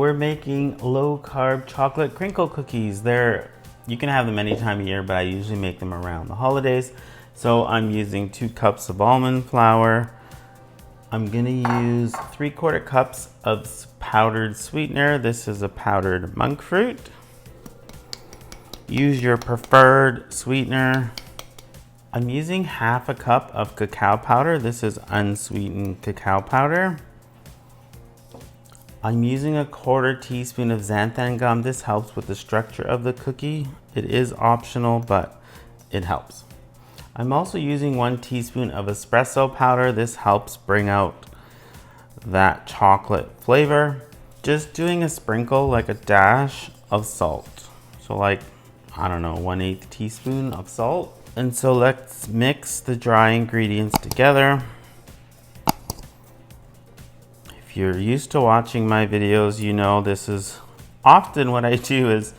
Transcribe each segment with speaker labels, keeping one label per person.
Speaker 1: we're making low-carb chocolate crinkle cookies. You can have them any time of year, but I usually make them around the holidays. So I'm using 2 cups of almond flour. I'm gonna use 3/4 cups of powdered sweetener. This is a powdered monk fruit. Use your preferred sweetener. I'm using 1/2 cup of cacao powder. This is unsweetened cacao powder. I'm using a 1/4 teaspoon of xanthan gum. This helps with the structure of the cookie. It is optional, but it helps. I'm also using 1 teaspoon of espresso powder. This helps bring out that chocolate flavor. Just doing a sprinkle, like a dash of salt. So like, I don't know, 1/8 teaspoon of salt. And so let's mix the dry ingredients together. If you're used to watching my videos, you know this is often what I do. Is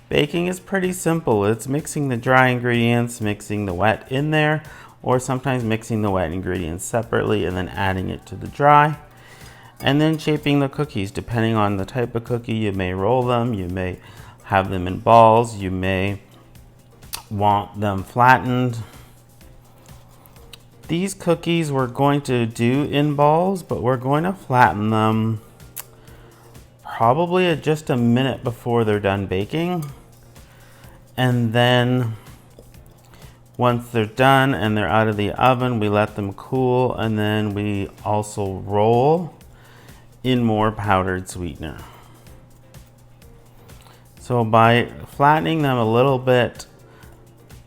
Speaker 1: baking is pretty simple. It's mixing the dry ingredients, mixing the wet in there, or sometimes mixing the wet ingredients separately and then adding it to the dry. And then shaping the cookies. Depending on the type of cookie, you may roll them, you may have them in balls, you may want them flattened. These cookies we're going to do in balls, but we're going to flatten them probably at just a minute before they're done baking. And then once they're done and they're out of the oven, we let them cool, and then we also roll in more powdered sweetener. So by flattening them a little bit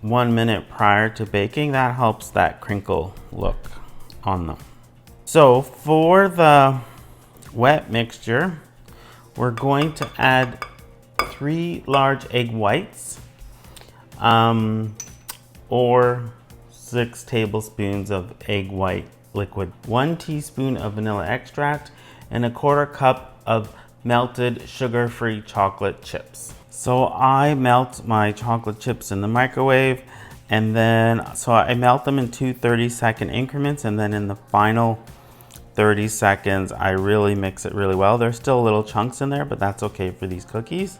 Speaker 1: 1 minute prior to baking, that helps that crinkle look on them. So for the wet mixture, we're going to add 3 large egg whites, or 6 tablespoons of egg white liquid, 1 teaspoon of vanilla extract, and 1/4 cup of melted sugar-free chocolate chips. So I melt my chocolate chips in the microwave, and then I melt them in 2 30-second increments, and then in the final 30 seconds I really mix it really well. There's still little chunks in there, but that's okay for these cookies.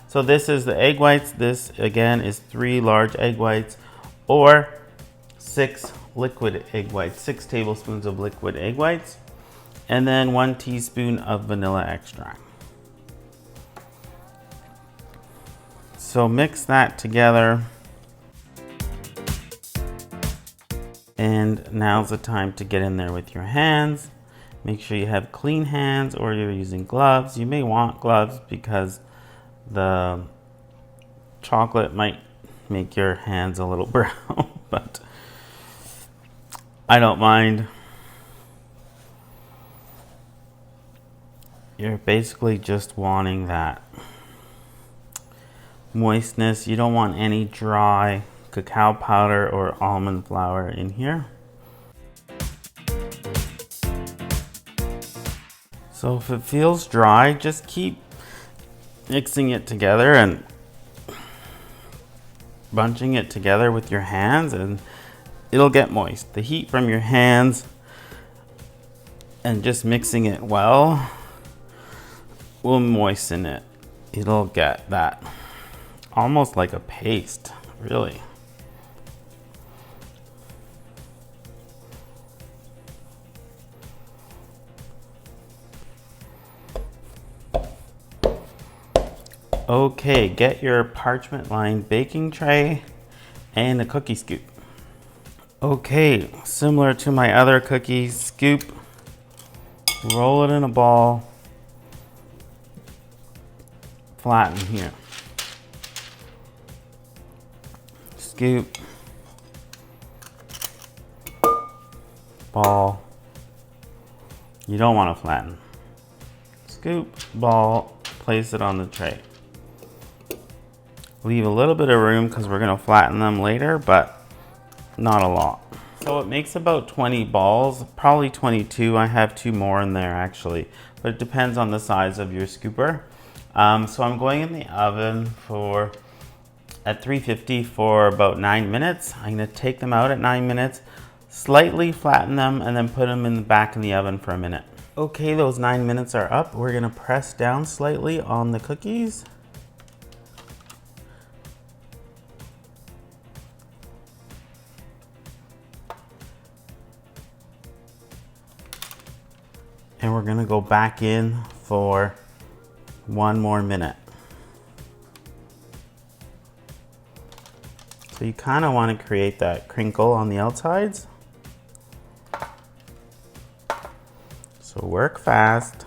Speaker 1: So this is the egg whites. This again is 3 large egg whites, or 6 liquid egg whites, 6 tablespoons of liquid egg whites, and then 1 teaspoon of vanilla extract. So mix that together. And now's the time to get in there with your hands. Make sure you have clean hands, or you're using gloves. You may want gloves because the chocolate might make your hands a little brown, but I don't mind. You're basically just wanting that moistness. You don't want any dry cacao powder or almond flour in here. So if it feels dry, just keep mixing it together and bunching it together with your hands, and it'll get moist. The heat from your hands and just mixing it well will moisten it. It'll get that almost like a paste, really. Okay, get your parchment lined baking tray and a cookie scoop. Okay, similar to my other cookies, scoop, roll it in a ball, flatten here. Scoop, ball. You don't want to flatten. Scoop, ball, place it on the tray. Leave a little bit of room because we're going to flatten them later, but not a lot. So it makes about 20 balls, probably 22. I have 2 more in there actually, but it depends on the size of your scooper. So I'm going in the oven at 350 for about 9 minutes. I'm going to take them out at 9 minutes, slightly flatten them, and then put them in the back in the oven for a minute. Okay, those 9 minutes are up. We're gonna press down slightly on the cookies. And we're gonna go back in for 1 more minute. So you kind of want to create that crinkle on the outsides. So work fast.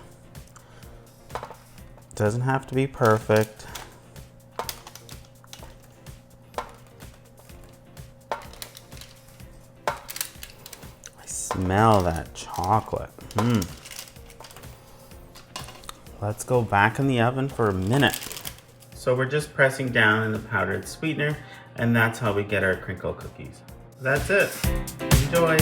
Speaker 1: Doesn't have to be perfect. I smell that chocolate. Let's go back in the oven for a minute. So we're just pressing down in the powdered sweetener, and that's how we get our crinkle cookies. That's it. Enjoy.